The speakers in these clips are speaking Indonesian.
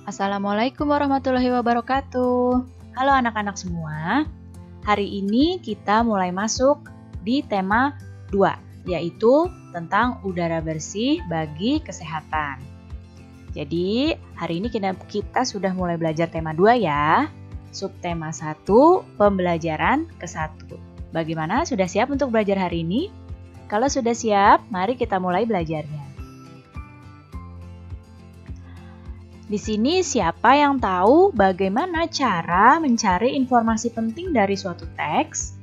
Assalamualaikum warahmatullahi wabarakatuh. Halo anak-anak semua. Hari ini kita mulai masuk di tema 2, yaitu tentang udara bersih bagi kesehatan. Jadi, hari ini kita sudah mulai belajar tema 2 ya. Subtema 1, pembelajaran ke-1. Bagaimana? Sudah siap untuk belajar hari ini? Kalau sudah siap, mari kita mulai belajarnya. Di sini siapa yang tahu bagaimana cara mencari informasi penting dari suatu teks?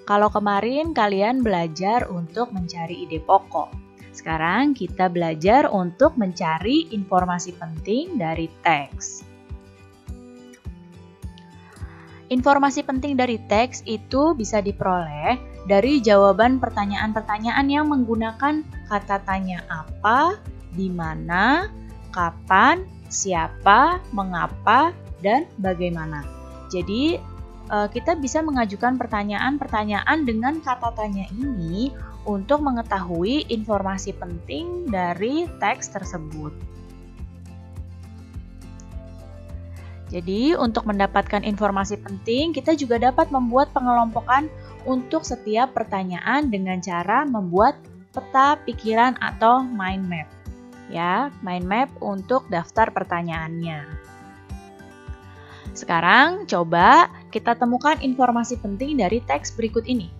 Kalau kemarin kalian belajar untuk mencari ide pokok. Sekarang kita belajar untuk mencari informasi penting dari teks. Informasi penting dari teks itu bisa diperoleh dari jawaban pertanyaan-pertanyaan yang menggunakan kata tanya apa, di mana, kapan, siapa, mengapa, dan bagaimana. Jadi, kita bisa mengajukan pertanyaan-pertanyaan dengan kata tanya ini untuk mengetahui informasi penting dari teks tersebut. Jadi, untuk mendapatkan informasi penting, kita juga dapat membuat pengelompokan untuk setiap pertanyaan dengan cara membuat peta pikiran atau mind map. Ya, mind map untuk daftar pertanyaannya. Sekarang coba kita temukan informasi penting dari teks berikut ini,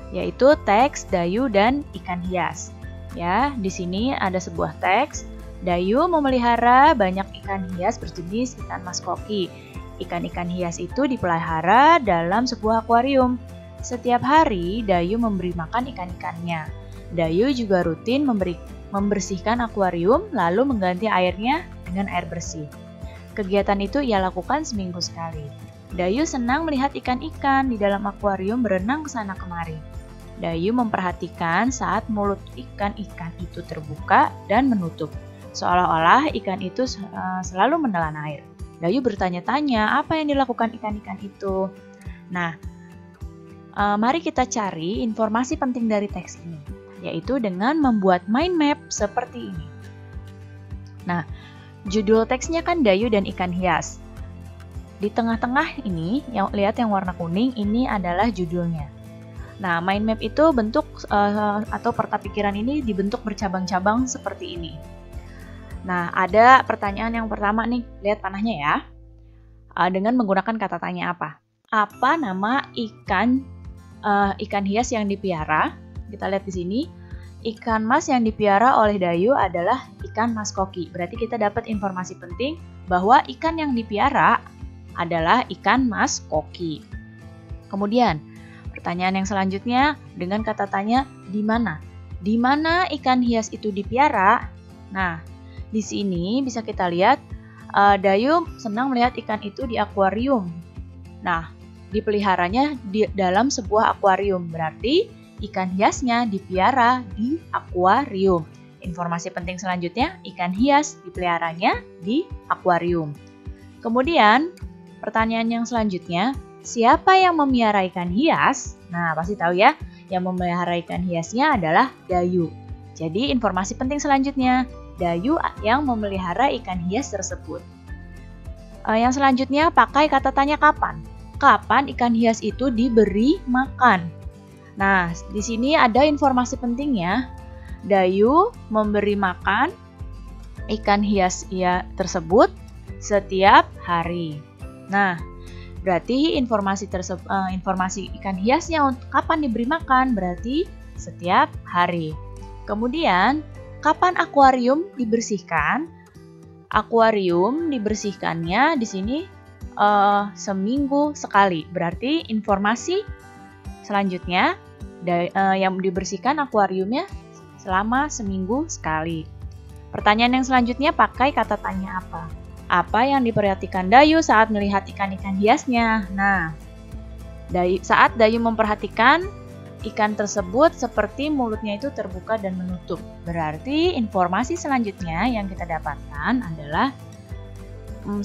yaitu teks Dayu dan ikan hias. Ya, di sini ada sebuah teks. Dayu memelihara banyak ikan hias berjenis ikan mas koki. Ikan-ikan hias itu dipelihara dalam sebuah akuarium. Setiap hari Dayu memberi makan ikan-ikannya. Dayu juga rutin membersihkan akuarium lalu mengganti airnya dengan air bersih. Kegiatan itu ia lakukan seminggu sekali. Dayu senang melihat ikan-ikan di dalam akuarium berenang ke sana kemari. Dayu memperhatikan saat mulut ikan-ikan itu terbuka dan menutup, seolah-olah ikan itu selalu menelan air. Dayu bertanya-tanya apa yang dilakukan ikan-ikan itu. Nah, mari kita cari informasi penting dari teks ini, yaitu dengan membuat mind map seperti ini. Nah, judul teksnya kan Dayu dan ikan hias. Di tengah-tengah ini, lihat yang warna kuning, ini adalah judulnya. Nah, mind map itu bentuk atau peta pikiran ini dibentuk bercabang-cabang seperti ini. Nah, ada pertanyaan yang pertama nih, lihat panahnya ya. Dengan menggunakan kata tanya apa? Apa nama ikan hias yang dipiara? Kita lihat di sini, ikan mas yang dipiara oleh Dayu adalah ikan mas koki. Berarti kita dapat informasi penting bahwa ikan yang dipiara adalah ikan mas koki. Kemudian, pertanyaan yang selanjutnya dengan kata tanya di mana? Di mana ikan hias itu dipiara? Nah, di sini bisa kita lihat Dayu senang melihat ikan itu di akuarium. Nah, dipeliharanya di dalam sebuah akuarium. Berarti ikan hiasnya dipiara di akuarium. Informasi penting selanjutnya, ikan hias dipeliharanya di akuarium. Kemudian, pertanyaan yang selanjutnya, siapa yang memelihara ikan hias? Nah, pasti tahu ya, yang memelihara ikan hiasnya adalah Dayu. Jadi, informasi penting selanjutnya, Dayu yang memelihara ikan hias tersebut. Yang selanjutnya, pakai kata tanya kapan. Kapan ikan hias itu diberi makan? Nah, di sini ada informasi pentingnya. Dayu memberi makan ikan hias tersebut setiap hari. Nah, berarti informasi ikan hiasnya kapan diberi makan berarti setiap hari. Kemudian, kapan akuarium dibersihkan? Akuarium dibersihkannya di sini seminggu sekali. Berarti informasi selanjutnya yang dibersihkan akuariumnya selama seminggu sekali. Pertanyaan yang selanjutnya pakai kata tanya apa? Apa yang diperhatikan Dayu saat melihat ikan-ikan hiasnya? Nah, saat Dayu memperhatikan ikan tersebut seperti mulutnya itu terbuka dan menutup. Berarti informasi selanjutnya yang kita dapatkan adalah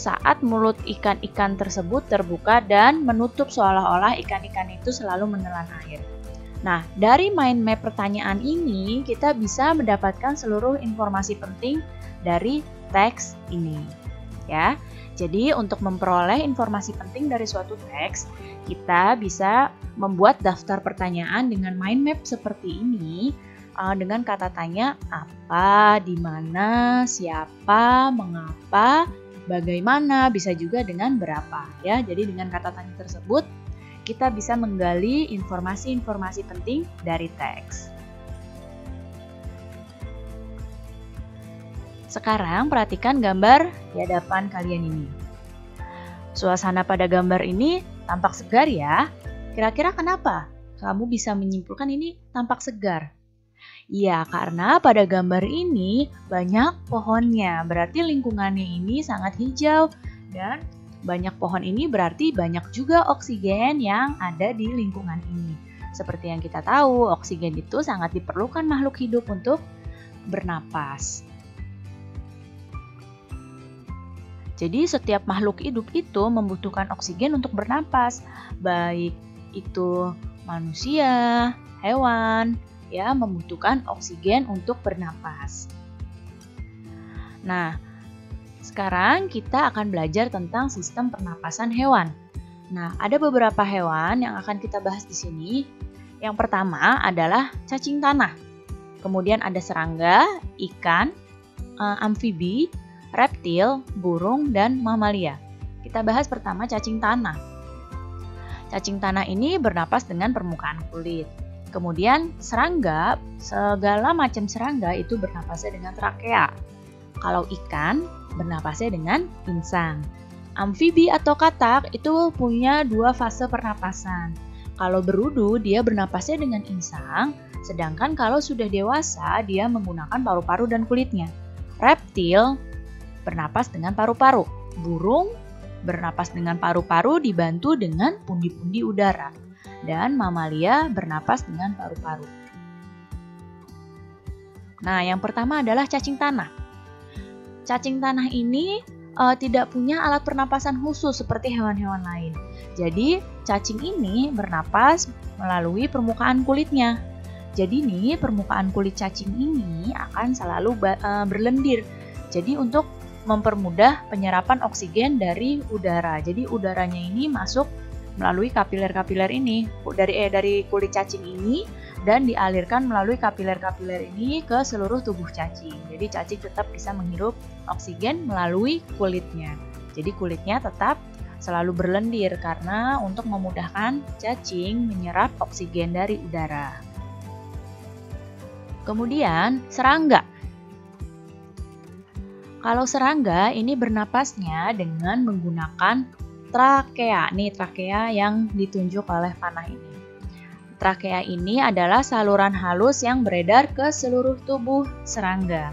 saat mulut ikan-ikan tersebut terbuka dan menutup seolah-olah ikan-ikan itu selalu menelan air. Nah, dari mind map pertanyaan ini, kita bisa mendapatkan seluruh informasi penting dari teks ini. Ya, jadi untuk memperoleh informasi penting dari suatu teks, kita bisa membuat daftar pertanyaan dengan mind map seperti ini, dengan kata tanya apa, di mana, siapa, mengapa, bagaimana, bisa juga dengan berapa. Ya, jadi dengan kata tanya tersebut, kita bisa menggali informasi-informasi penting dari teks. Sekarang perhatikan gambar di hadapan kalian ini. Suasana pada gambar ini tampak segar ya. Kira-kira kenapa kamu bisa menyimpulkan ini tampak segar? Iya, karena pada gambar ini banyak pohonnya. Berarti lingkungannya ini sangat hijau dan banyak pohon ini berarti banyak juga oksigen yang ada di lingkungan ini. Seperti yang kita tahu, oksigen itu sangat diperlukan makhluk hidup untuk bernapas. Jadi setiap makhluk hidup itu membutuhkan oksigen untuk bernapas, baik itu manusia, hewan, ya membutuhkan oksigen untuk bernapas. Nah, sekarang kita akan belajar tentang sistem pernapasan hewan. Nah, ada beberapa hewan yang akan kita bahas di sini. Yang pertama adalah cacing tanah. Kemudian ada serangga, ikan, amfibi, reptil, burung, dan mamalia. Kita bahas pertama cacing tanah. Cacing tanah ini bernapas dengan permukaan kulit. Kemudian serangga, segala macam serangga itu bernapasnya dengan trakea. Kalau ikan, bernapasnya dengan insang. Amfibi atau katak itu punya dua fase pernapasan. Kalau berudu, dia bernapasnya dengan insang, sedangkan kalau sudah dewasa, dia menggunakan paru-paru dan kulitnya. Reptil bernapas dengan paru-paru. Burung bernapas dengan paru-paru dibantu dengan pundi-pundi udara. Dan mamalia bernapas dengan paru-paru. Nah, yang pertama adalah cacing tanah. Cacing tanah ini tidak punya alat pernapasan khusus seperti hewan-hewan lain. Jadi, cacing ini bernapas melalui permukaan kulitnya. Jadi nih, permukaan kulit cacing ini akan selalu berlendir. Jadi untuk mempermudah penyerapan oksigen dari udara. Jadi udaranya ini masuk melalui kapiler-kapiler ini dari kulit cacing ini dan dialirkan melalui kapiler-kapiler ini ke seluruh tubuh cacing. Jadi cacing tetap bisa menghirup oksigen melalui kulitnya. Jadi kulitnya tetap selalu berlendir karena untuk memudahkan cacing menyerap oksigen dari udara. Kemudian serangga. Kalau serangga ini bernapasnya dengan menggunakan trakea. Nih trakea yang ditunjuk oleh panah ini. Trakea ini adalah saluran halus yang beredar ke seluruh tubuh serangga.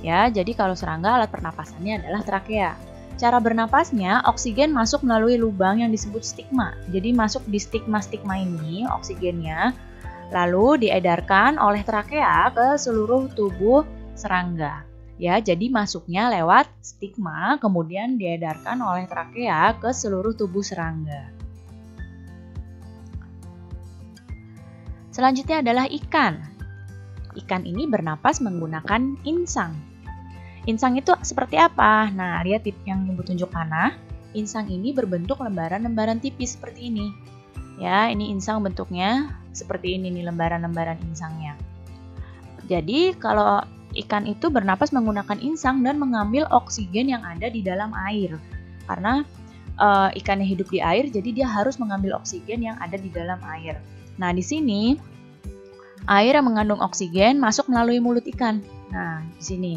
Ya, jadi kalau serangga alat pernapasannya adalah trakea. Cara bernapasnya, oksigen masuk melalui lubang yang disebut stigma. Jadi masuk di stigma-stigma ini oksigennya, lalu diedarkan oleh trakea ke seluruh tubuh serangga. Ya, jadi masuknya lewat stigma, kemudian diedarkan oleh trakea ke seluruh tubuh serangga. Selanjutnya adalah ikan. Ikan ini bernapas menggunakan insang. Insang itu seperti apa? Nah, lihat yang bertunjuk panah. Insang ini berbentuk lembaran-lembaran tipis seperti ini. Ya, ini insang bentuknya seperti ini nih, lembaran-lembaran insangnya. Jadi, kalau ikan itu bernapas menggunakan insang dan mengambil oksigen yang ada di dalam air. Karena ikannya hidup di air, jadi dia harus mengambil oksigen yang ada di dalam air. Nah, di sini air yang mengandung oksigen masuk melalui mulut ikan. Nah, di sini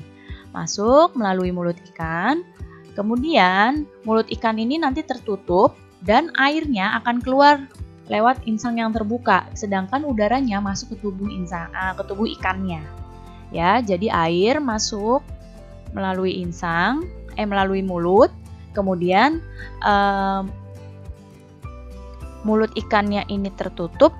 masuk melalui mulut ikan. Kemudian mulut ikan ini nanti tertutup dan airnya akan keluar lewat insang yang terbuka, sedangkan udaranya masuk ke tubuh ikannya. Ya, jadi air masuk melalui melalui mulut, kemudian mulut ikannya ini tertutup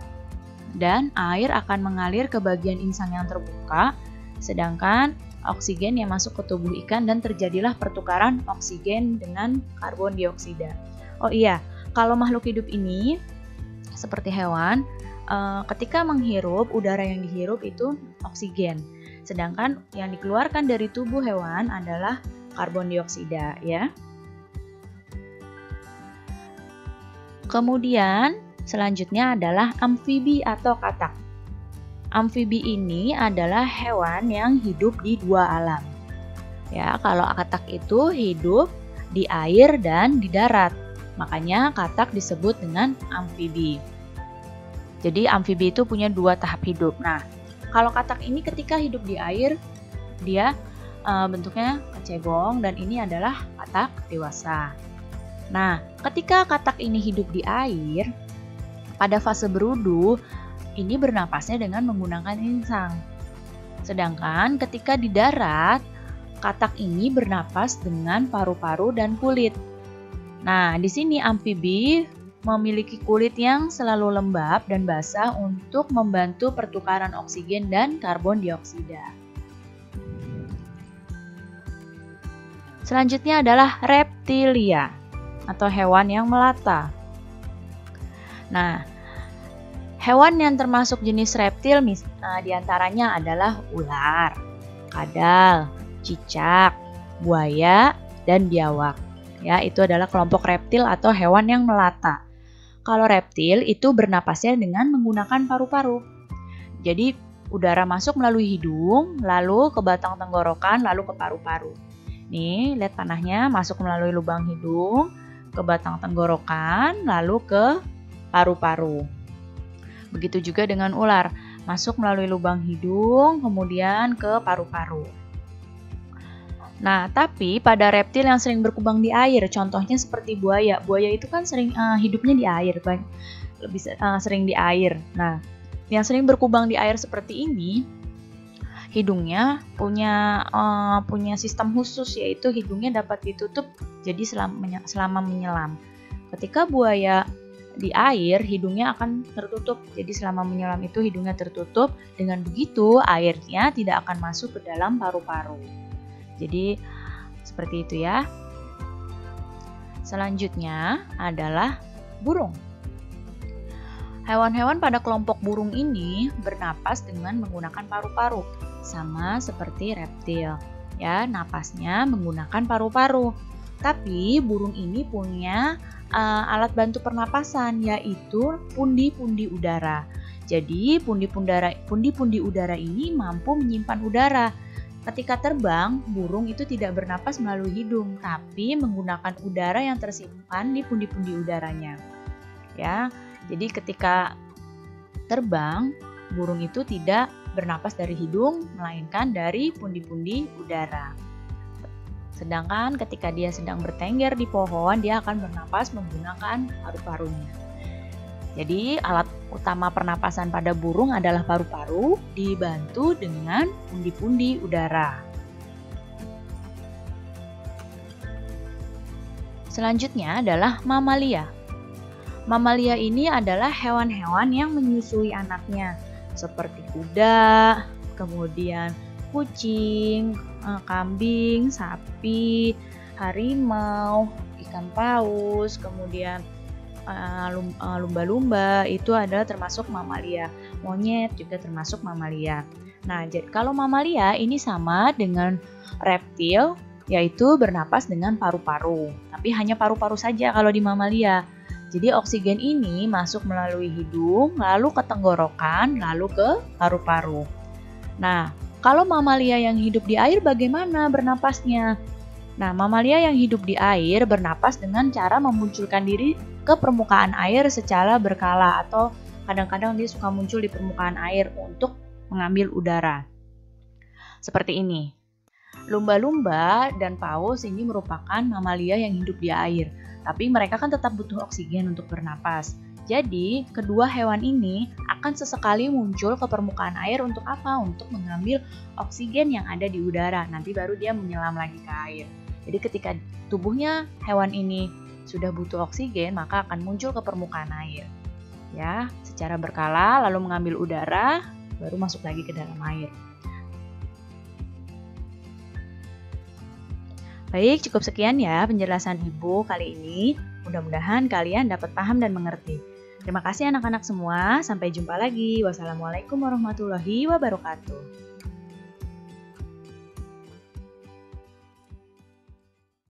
dan air akan mengalir ke bagian insang yang terbuka, sedangkan oksigen yang masuk ke tubuh ikan dan terjadilah pertukaran oksigen dengan karbon dioksida. Oh iya, kalau makhluk hidup ini seperti hewan, ketika menghirup, udara yang dihirup itu oksigen. Sedangkan yang dikeluarkan dari tubuh hewan adalah karbon dioksida, ya. Kemudian selanjutnya adalah amfibi atau katak. Amfibi ini adalah hewan yang hidup di dua alam. Ya, kalau katak itu hidup di air dan di darat. Makanya katak disebut dengan amfibi. Jadi amfibi itu punya dua tahap hidup. Nah, kalau katak ini ketika hidup di air, dia bentuknya kecebong dan ini adalah katak dewasa. Nah, ketika katak ini hidup di air, pada fase berudu, ini bernapasnya dengan menggunakan insang. Sedangkan ketika di darat, katak ini bernapas dengan paru-paru dan kulit. Nah, di sini amfibi memiliki kulit yang selalu lembab dan basah untuk membantu pertukaran oksigen dan karbon dioksida. Selanjutnya adalah reptilia atau hewan yang melata. Nah, hewan yang termasuk jenis reptil diantaranya adalah ular, kadal, cicak, buaya, dan biawak. Ya, itu adalah kelompok reptil atau hewan yang melata. Kalau reptil itu bernapasnya dengan menggunakan paru-paru. Jadi, udara masuk melalui hidung, lalu ke batang tenggorokan, lalu ke paru-paru. Nih, lihat panahnya masuk melalui lubang hidung, ke batang tenggorokan, lalu ke paru-paru. Begitu juga dengan ular, masuk melalui lubang hidung, kemudian ke paru-paru. Nah, tapi pada reptil yang sering berkembang di air, contohnya seperti buaya. Buaya itu kan sering hidupnya di air, lebih sering di air. Nah, yang sering berkembang di air seperti ini, hidungnya punya sistem khusus, yaitu hidungnya dapat ditutup jadi selama menyelam. Ketika buaya di air, hidungnya akan tertutup. Jadi selama menyelam itu hidungnya tertutup. Dengan begitu airnya tidak akan masuk ke dalam paru-paru. Jadi seperti itu ya. Selanjutnya adalah burung. Hewan-hewan pada kelompok burung ini bernapas dengan menggunakan paru-paru, sama seperti reptil. Ya, napasnya menggunakan paru-paru. Tapi burung ini punya alat bantu pernapasan, yaitu pundi-pundi udara. Jadi pundi-pundi udara ini mampu menyimpan udara. Ketika terbang, burung itu tidak bernapas melalui hidung, tapi menggunakan udara yang tersimpan di pundi-pundi udaranya. Ya, jadi ketika terbang, burung itu tidak bernapas dari hidung, melainkan dari pundi-pundi udara. Sedangkan ketika dia sedang bertengger di pohon, dia akan bernapas menggunakan paru-parunya. Jadi alat utama pernapasan pada burung adalah paru-paru dibantu dengan pundi-pundi udara. Selanjutnya adalah mamalia. Mamalia ini adalah hewan-hewan yang menyusui anaknya, seperti kuda, kemudian kucing, kambing, sapi, harimau, ikan paus, kemudian lumba-lumba, itu adalah termasuk mamalia. Monyet juga termasuk mamalia. Nah, jadi kalau mamalia ini sama dengan reptil, yaitu bernapas dengan paru-paru. Tapi hanya paru-paru saja kalau di mamalia. Jadi oksigen ini masuk melalui hidung, lalu ke tenggorokan, lalu ke paru-paru. Nah, kalau mamalia yang hidup di air bagaimana bernapasnya? Nah, mamalia yang hidup di air bernapas dengan cara memunculkan diri ke permukaan air secara berkala, atau kadang-kadang dia suka muncul di permukaan air untuk mengambil udara. Seperti ini. Lumba-lumba dan paus ini merupakan mamalia yang hidup di air, tapi mereka kan tetap butuh oksigen untuk bernapas. Jadi, kedua hewan ini akan sesekali muncul ke permukaan air untuk apa? Untuk mengambil oksigen yang ada di udara. Nanti baru dia menyelam lagi ke air. Jadi ketika tubuhnya hewan ini sudah butuh oksigen, maka akan muncul ke permukaan air. Ya, secara berkala lalu mengambil udara, baru masuk lagi ke dalam air. Baik, cukup sekian ya penjelasan Ibu kali ini. Mudah-mudahan kalian dapat paham dan mengerti. Terima kasih anak-anak semua, sampai jumpa lagi. Wassalamualaikum warahmatullahi wabarakatuh.